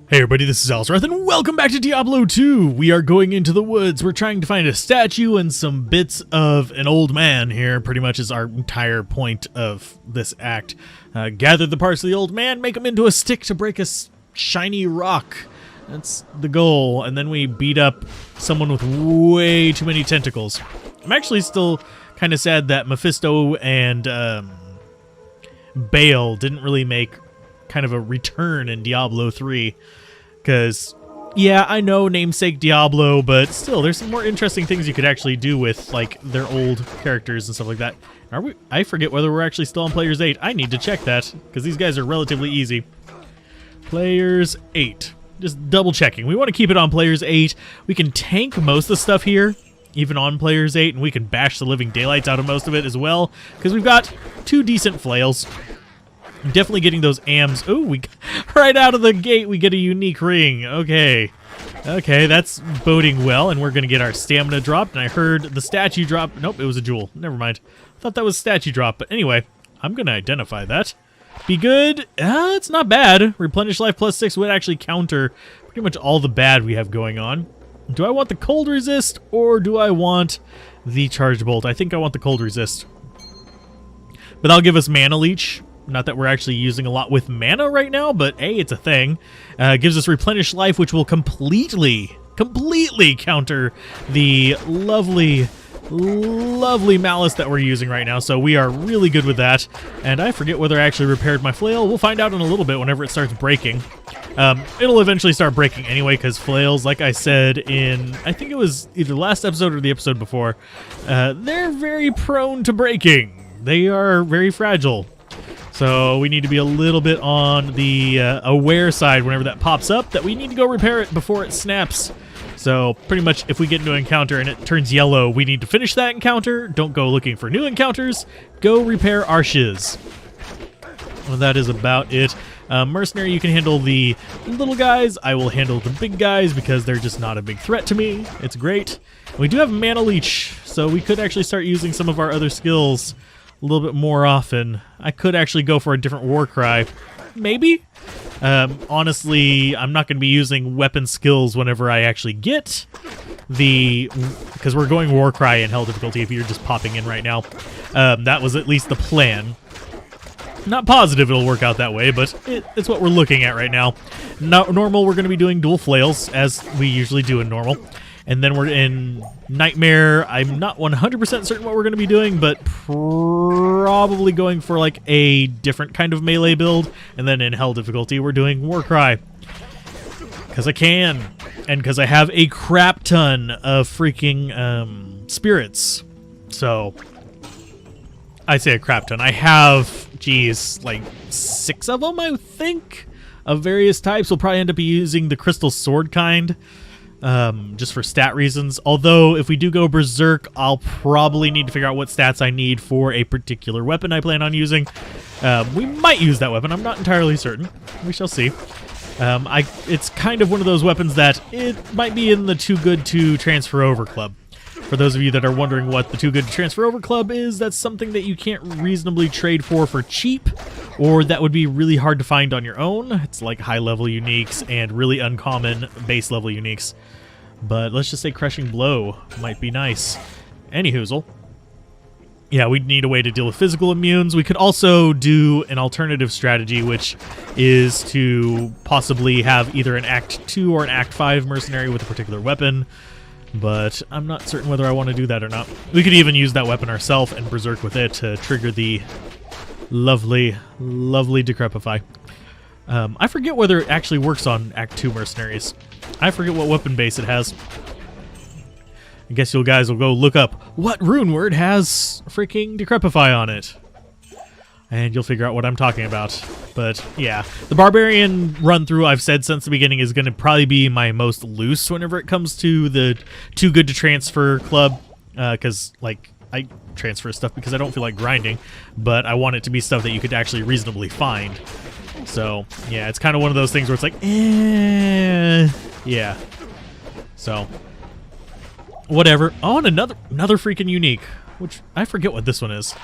Hey everybody, this is Alzorath, and welcome back to Diablo 2! We are going into the woods. We're trying to find a statue and some bits of an old man here, pretty much is our entire point of this act. Gather the parts of the old man, make them into a stick to break a shiny rock. That's the goal, and then we beat up someone with way too many tentacles. I'm actually still kind of sad that Mephisto and Baal didn't really make kind of a return in Diablo 3, because yeah, I know namesake Diablo, but still there's some more interesting things you could actually do with like their old characters and stuff like that. Are we? I forget whether we're actually still on Players 8. I need to check that because these guys are relatively easy. Players 8. Just double checking. We want to keep it on Players 8. We can tank most of the stuff here, even on Players 8, and we can bash the living daylights out of most of it as well, because we've got two decent flails. Definitely getting those AMs. Ooh, we right out of the gate we get a unique ring. Okay, that's boding well, and we're gonna get our stamina dropped. And I heard the statue drop. Nope, it was a jewel. Never mind. I thought that was statue drop, but anyway, I'm gonna identify that. Be good. It's not bad. Replenish life +6 would actually counter pretty much all the bad we have going on. Do I want the cold resist or do I want the charge bolt? I think I want the cold resist, but that'll give us mana leech. Not that we're actually using a lot with mana right now, but hey, it's a thing. Gives us replenish life, which will completely counter the lovely malice that we're using right now. So we are really good with that. And I forget whether I actually repaired my flail. We'll find out in a little bit whenever it starts breaking. It'll eventually start breaking anyway, because flails, like I said in, I think it was either last episode or the episode before, they're very prone to breaking. They are very fragile. So we need to be a little bit on the aware side whenever that pops up, that we need to go repair it before it snaps. So pretty much if we get into an encounter and it turns yellow, we need to finish that encounter. Don't go looking for new encounters. Go repair our shiz. Well, that is about it. Mercenary, you can handle the little guys. I will handle the big guys because they're just not a big threat to me. It's great. We do have mana leech, so we could actually start using some of our other skills a little bit more often. I could actually go for a different war cry. Maybe? Honestly, I'm not going to be using weapon skills whenever I actually get the... because we're going war cry in hell difficulty if you're just popping in right now. That was at least the plan. Not positive it'll work out that way, but it's what we're looking at right now. Normal, we're going to be doing dual flails, as we usually do in normal. And then we're in Nightmare. I'm not 100% certain what we're going to be doing, but probably going for like a different kind of melee build. And then in Hell difficulty, we're doing Warcry. Because I can. And because I have a crap ton of freaking spirits. So, I say a crap ton. I have, geez, like 6 of them, I think, of various types. We'll probably end up using the Crystal Sword kind. Just for stat reasons. Although, if we do go Berserk, I'll probably need to figure out what stats I need for a particular weapon I plan on using. We might use that weapon. I'm not entirely certain. We shall see. It's kind of one of those weapons that it might be in the Too Good to Transfer Over Club. For those of you that are wondering what the Too Good to Transfer Over Club is, that's something that you can't reasonably trade for cheap, or that would be really hard to find on your own. It's like high-level uniques and really uncommon base-level uniques. But let's just say Crushing Blow might be nice. Anyhoozle. Yeah, we'd need a way to deal with physical immunes. We could also do an alternative strategy, which is to possibly have either an Act 2 or an Act 5 mercenary with a particular weapon. But I'm not certain whether I want to do that or not. We could even use that weapon ourselves and Berserk with it to trigger the lovely Decrepify. I forget whether it actually works on Act 2 mercenaries. I forget what weapon base it has. I guess you guys will go look up what rune word has freaking Decrepify on it. And you'll figure out what I'm talking about. But yeah, the Barbarian run-through I've said since the beginning is going to probably be my most loose whenever it comes to the Too Good to Transfer club. Because, like, I transfer stuff because I don't feel like grinding. But I want it to be stuff that you could actually reasonably find. So, yeah, it's kind of one of those things where it's like, yeah. So, whatever. Oh, and another freaking unique, which I forget what this one is.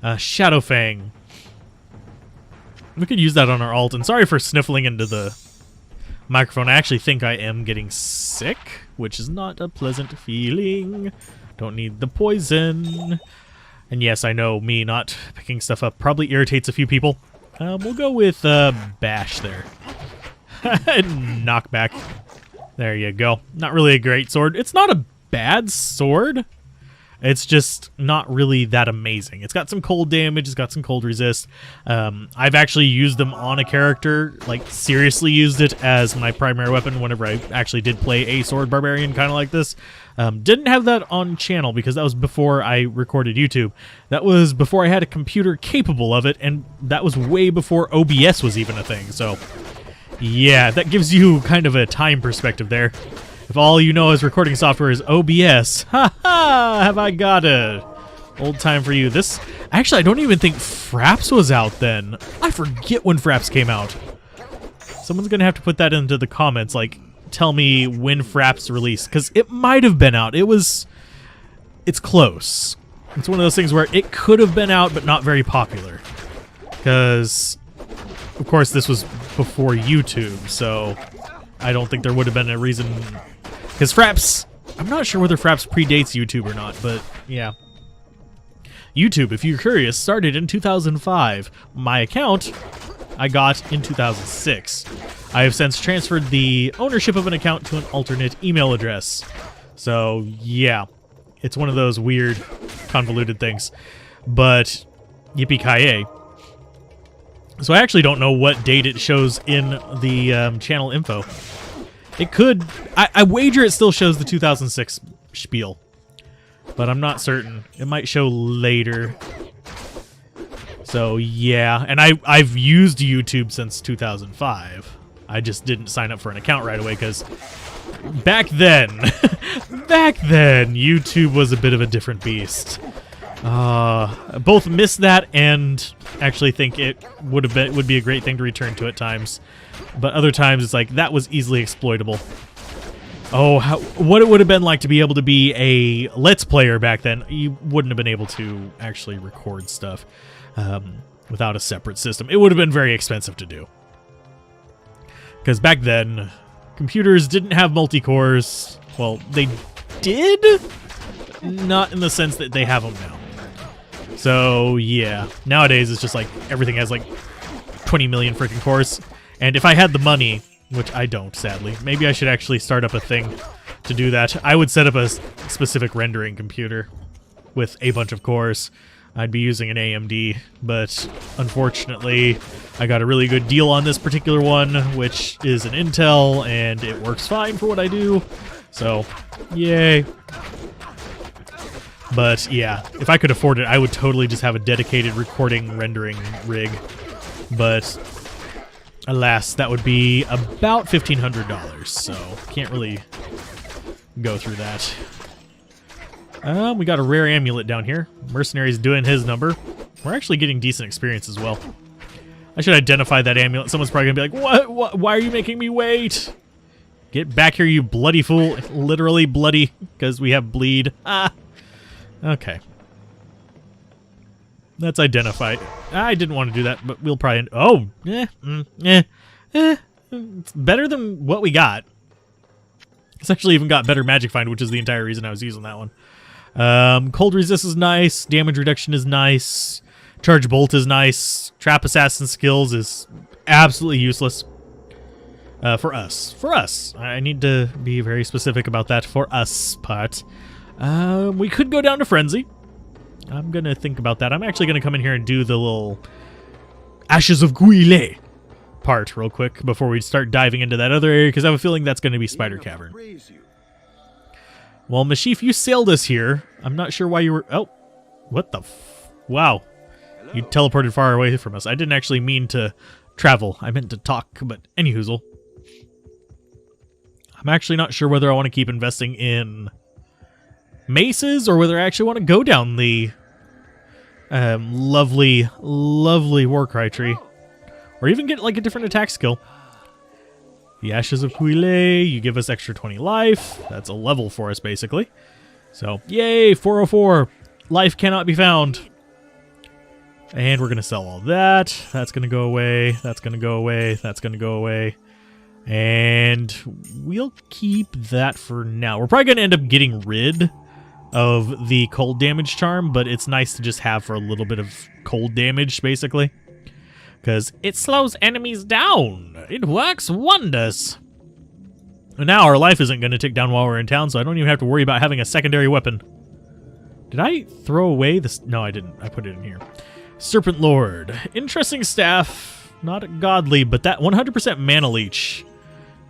Shadowfang. We could use that on our alt, and sorry for sniffling into the microphone. I actually think I am getting sick, which is not a pleasant feeling. Don't need the poison. And yes, I know me not picking stuff up probably irritates a few people. We'll go with bash there. Knockback. There you go. Not really a great sword. It's not a bad sword. It's just not really that amazing. It's got some cold damage. It's got some cold resist. I've actually used them on a character, like seriously used it as my primary weapon whenever I actually did play a sword barbarian kind of like this. Didn't have that on channel because that was before I recorded YouTube. That was before I had a computer capable of it, and that was way before OBS was even a thing. So yeah, that gives you kind of a time perspective there. If all you know as recording software is OBS, haha, have I got it. Old time for you. This, actually, I don't even think Fraps was out then. I forget when Fraps came out. Someone's going to have to put that into the comments, like, tell me when Fraps released, because it might have been out. It's close. It's one of those things where it could have been out, but not very popular. Because, of course, this was before YouTube, so I don't think there would have been a reason. Because Fraps, I'm not sure whether Fraps predates YouTube or not, but yeah. YouTube, if you're curious, started in 2005. My account I got in 2006. I have since transferred the ownership of an account to an alternate email address. So yeah, it's one of those weird, convoluted things. But yippee-ki-yay. So I actually don't know what date it shows in the channel info. It could... I wager it still shows the 2006 spiel. But I'm not certain. It might show later. So yeah, and I've used YouTube since 2005. I just didn't sign up for an account right away because back then, YouTube was a bit of a different beast. Both miss that and actually think it would be a great thing to return to at times, but other times it's like that was easily exploitable. Oh, what it would have been like to be able to be a Let's Player back then. You wouldn't have been able to actually record stuff without a separate system. It would have been very expensive to do. Because back then, computers didn't have multi-cores. Well, they did, not in the sense that they have them now. So, yeah. Nowadays, it's just like everything has like 20 million freaking cores. And if I had the money, which I don't, sadly, maybe I should actually start up a thing to do that. I would set up a specific rendering computer with a bunch of cores. I'd be using an AMD, but unfortunately, I got a really good deal on this particular one, which is an Intel, and it works fine for what I do. So, yay. But yeah, if I could afford it, I would totally just have a dedicated recording rendering rig. But alas, that would be about $1,500, so can't really go through that. We got a rare amulet down here. Mercenary's doing his number. We're actually getting decent experience as well. I should identify that amulet. Someone's probably gonna be like, What? Why are you making me wait? Get back here, you bloody fool. Literally bloody, because we have bleed. Ah. Okay. Let's identify. I didn't want to do that, but we'll probably... Oh! It's better than what we got. It's actually even got better magic find, which is the entire reason I was using that one. Cold resist is nice. Damage reduction is nice. Charge bolt is nice. Trap assassin skills is absolutely useless. For us. For us. I need to be very specific about that for us part. We could go down to Frenzy. I'm going to think about that. I'm actually going to come in here and do the little Ashes of Guile part real quick before we start diving into that other area, because I have a feeling that's going to be Spider Cavern. Well, Mashif, you sailed us here. I'm not sure why you were... Oh, what the wow. You teleported far away from us. I didn't actually mean to travel. I meant to talk, but anyhoozle. I'm actually not sure whether I want to keep investing in maces or whether I actually want to go down the lovely, lovely Warcry tree. Or even get like a different attack skill. The Ashes of Quile, you give us extra 20 life. That's a level for us, basically. So, yay, 404. Life cannot be found. And we're going to sell all that. That's going to go away. That's going to go away. That's going to go away. And we'll keep that for now. We're probably going to end up getting rid of the cold damage charm, but it's nice to just have for a little bit of cold damage, basically. Because it slows enemies down. It works wonders. And now our life isn't going to tick down while we're in town, so I don't even have to worry about having a secondary weapon. Did I throw away this? No, I didn't. I put it in here. Serpent Lord. Interesting staff. Not godly, but that 100% mana leech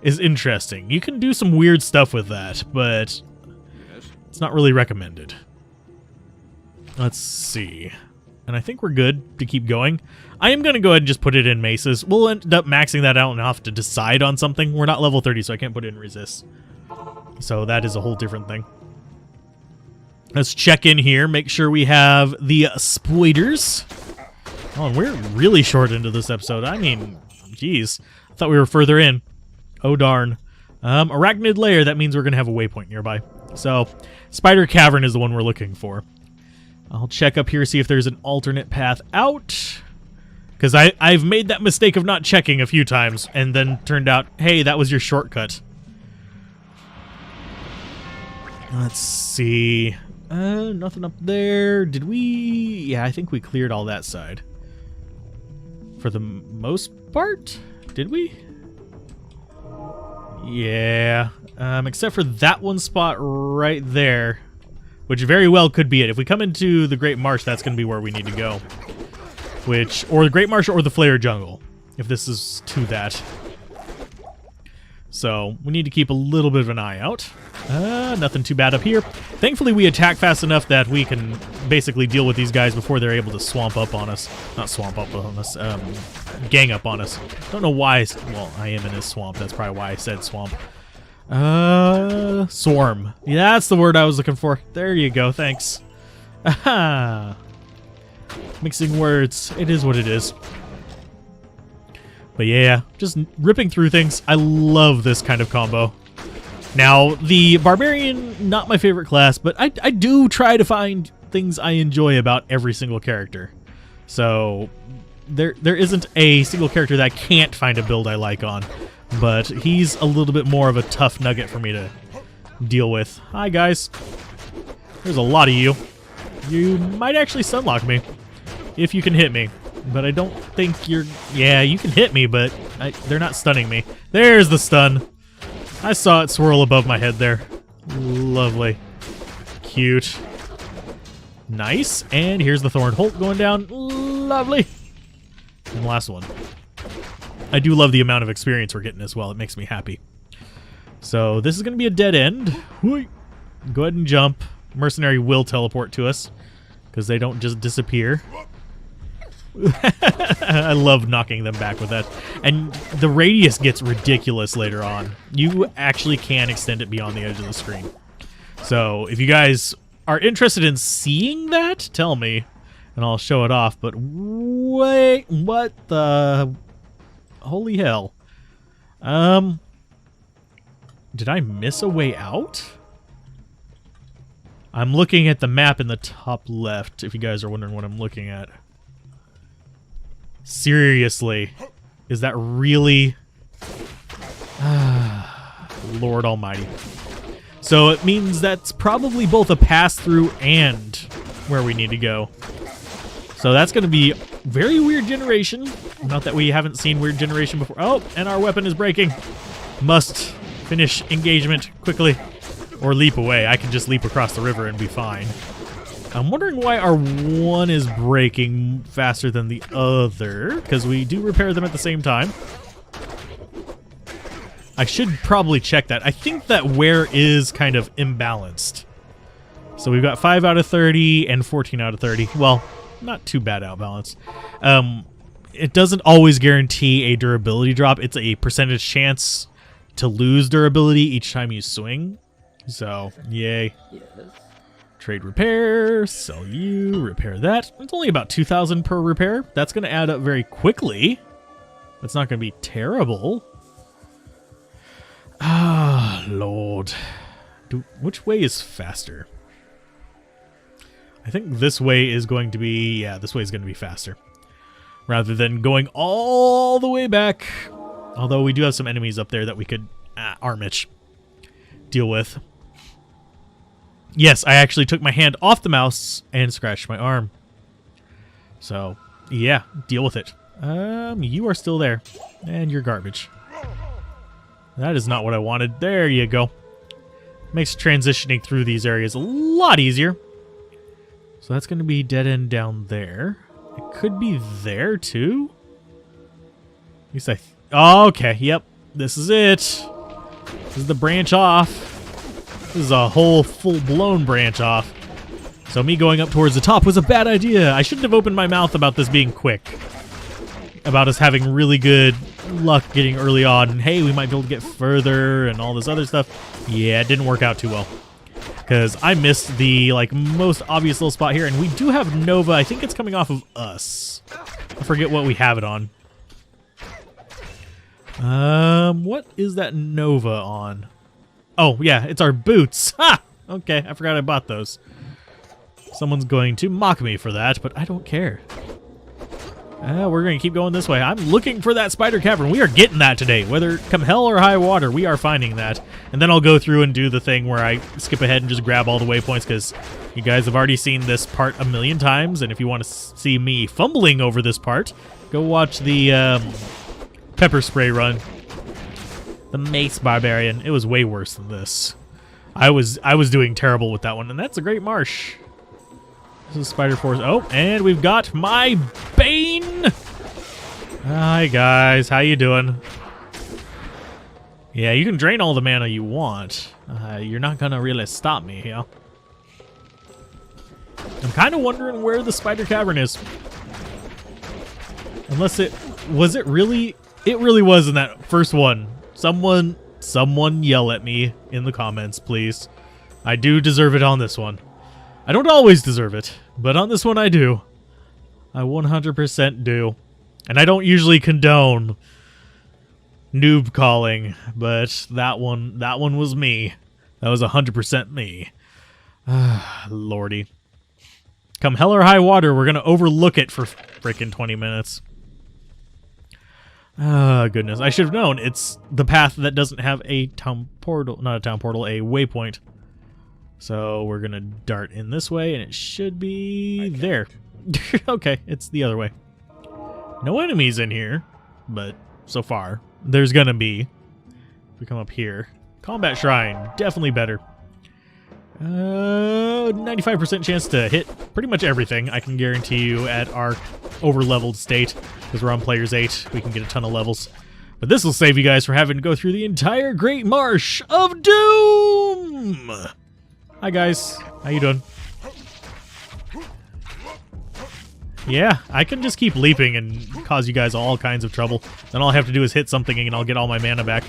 is interesting. You can do some weird stuff with that, but it's not really recommended. Let's see. And I think we're good to keep going. I am going to go ahead and just put it in maces. We'll end up maxing that out and I'll have to decide on something. We're not level 30, so I can't put it in resist. So that is a whole different thing. Let's check in here, make sure we have the spoilers. Oh, and we're really short into this episode. I mean, geez. I thought we were further in. Oh, darn. Arachnid Lair, that means we're going to have a waypoint nearby. So, Spider Cavern is the one we're looking for. I'll check up here, see if there's an alternate path out. Because I've made that mistake of not checking a few times, and then turned out, hey, that was your shortcut. Let's see. Nothing up there. Did we... Yeah, I think we cleared all that side. For the most part? Did we? Yeah. Except for that one spot right there. Which very well could be it. If we come into the Great Marsh, that's going to be where we need to go. Which... Or the Great Marsh or the Flare Jungle. If this is to that. So, we need to keep a little bit of an eye out. Nothing too bad up here. Thankfully, we attack fast enough that we can basically deal with these guys before they're able to swamp up on us. Not swamp up on us, gang up on us. Don't know why... Well, I am in a swamp. That's probably why I said swamp. Swarm. Yeah, that's the word I was looking for. There you go, thanks. Aha! Mixing words. It is what it is. But yeah, just ripping through things. I love this kind of combo. Now, the Barbarian, not my favorite class, but I do try to find things I enjoy about every single character. So, there isn't a single character that I can't find a build I like on. But he's a little bit more of a tough nugget for me to deal with. Hi, guys. There's a lot of you. You might actually stunlock me if you can hit me. But I don't think you're... Yeah, you can hit me, but they're not stunning me. There's the stun. I saw it swirl above my head there. Lovely. Cute. Nice. And here's the Thorn Holt going down. Lovely. And the last one. I do love the amount of experience we're getting as well. It makes me happy. So this is going to be a dead end. Go ahead and jump. Mercenary will teleport to us because they don't just disappear. I love knocking them back with that. And the radius gets ridiculous later on. You actually can extend it beyond the edge of the screen. So if you guys are interested in seeing that, tell me and I'll show it off. But wait, what the... Holy hell. Did I miss a way out? I'm looking at the map in the top left, if you guys are wondering what I'm looking at. Seriously. Is that really... Lord Almighty. So it means that's probably both a pass-through and where we need to go. So that's going to be very weird generation. Not that we haven't seen weird generation before. Oh, and our weapon is breaking. Must finish engagement quickly. Or leap away. I can just leap across the river and be fine. I'm wondering why our one is breaking faster than the other. Because we do repair them at the same time. I should probably check that. I think that wear is kind of imbalanced. So we've got 5 out of 30 and 14 out of 30. Well... Not too bad outbalance. It doesn't always guarantee a durability drop. It's a percentage chance to lose durability each time you swing. So, yay. Yes. Trade repair, sell you, repair that. It's only about 2,000 per repair. That's going to add up very quickly. That's not going to be terrible. Ah, Lord. Which way is faster? I think this way is going to be... Yeah, this way is going to be faster. Rather than going all the way back Although we do have some enemies up there that we could armich deal with. Yes, I actually took my hand off the mouse and scratched my arm. So, yeah, deal with it. You are still there. And you're garbage. That is not what I wanted. There you go. Makes transitioning through these areas a lot easier. So that's going to be dead end down there. It could be there too. At least oh, okay, yep. This is it. This is the branch off. This is a whole full-blown branch off. So me going up towards the top was a bad idea. I shouldn't have opened my mouth about this being quick. About us having really good luck getting early on. And hey, we might be able to get further and all this other stuff. Yeah, it didn't work out too well. Because I missed the most obvious little spot here. And we do have Nova. I think it's coming off of us. I forget what we have it on. What is that Nova on? Oh, yeah, it's our boots. Ha! Okay, I forgot I bought those. Someone's going to mock me for that, but I don't care. We're going to keep going this way. I'm looking for that spider cavern. We are getting that today. Whether come hell or high water, we are finding that. And then I'll go through and do the thing where I skip ahead and just grab all the waypoints, because you guys have already seen this part a million times. And if you want to see me fumbling over this part, go watch the pepper spray run. The Mace Barbarian. It was way worse than this. I was doing terrible with that one, and that's a great marsh. This is Spider Force. Oh, and we've got my Bane. Hi guys, how you doing? Yeah, you can drain all the mana you want. You're not gonna really stop me here. I'm kind of wondering where the Spider Cavern is. Unless it really was in that first one. Someone yell at me in the comments, please. I do deserve it on this one. I don't always deserve it, but on this one I do. I 100% do. And I don't usually condone noob calling, but that one was me. That was 100% me. Lordy. Come hell or high water, we're going to overlook it for frickin' 20 minutes. Oh, goodness. I should have known. It's the path that doesn't have a town portal. Not a town portal, a waypoint. So we're going to dart in this way, and it should be there. Okay, it's the other way. No enemies in here, but so far. There's going to be. If we come up here. Combat Shrine, definitely better. 95% chance to hit pretty much everything, I can guarantee you, at our over-leveled state. Because we're on Players 8, we can get a ton of levels. But this will save you guys from having to go through the entire Great Marsh of Doom! Hi guys, how you doing? Yeah, I can just keep leaping and cause you guys all kinds of trouble. Then all I have to do is hit something and I'll get all my mana back.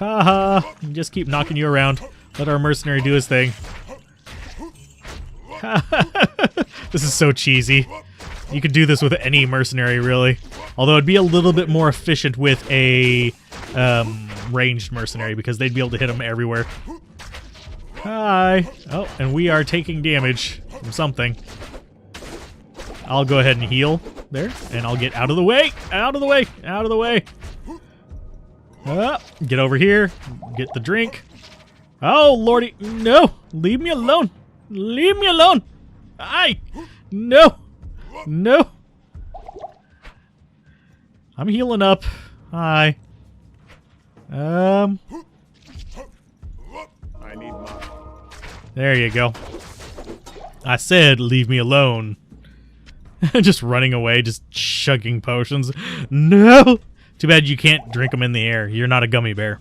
Haha, just keep knocking you around. Let our mercenary do his thing. This is so cheesy. You could do this with any mercenary, really. Although it'd be a little bit more efficient with a ranged mercenary, because they'd be able to hit them everywhere. Hi. Oh, and we are taking damage from something. I'll go ahead and heal there, and I'll get out of the way. Out of the way. Out of the way. Get over here. Get the drink. Oh, lordy. No. Leave me alone. Leave me alone. Aye. No. No. I'm healing up. Hi. I need mine. There you go. I said leave me alone. Just running away, just chugging potions. No! Too bad you can't drink them in the air. You're not a gummy bear.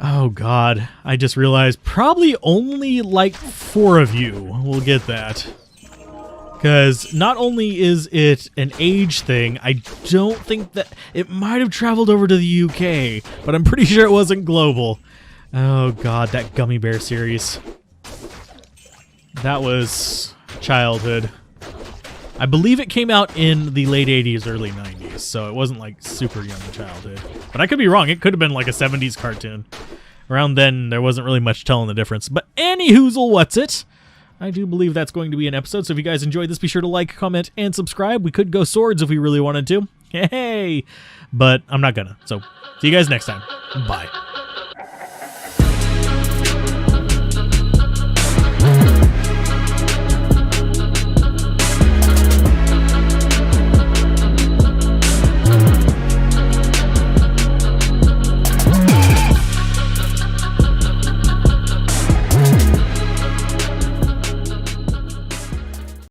Oh god, I just realized probably only like 4 of you will get that. Because not only is it an age thing, I don't think that... It might have traveled over to the UK, but I'm pretty sure it wasn't global. Oh god, that gummy bear series. That was childhood. I believe it came out in the late 80s, early 90s, so it wasn't like super young childhood. But I could be wrong, it could have been like a 70s cartoon. Around then, there wasn't really much telling the difference. But anyhoozle, what's it? I do believe that's going to be an episode, so if you guys enjoyed this, be sure to like, comment, and subscribe. We could go swords if we really wanted to. Hey! But I'm not gonna. So, see you guys next time. Bye.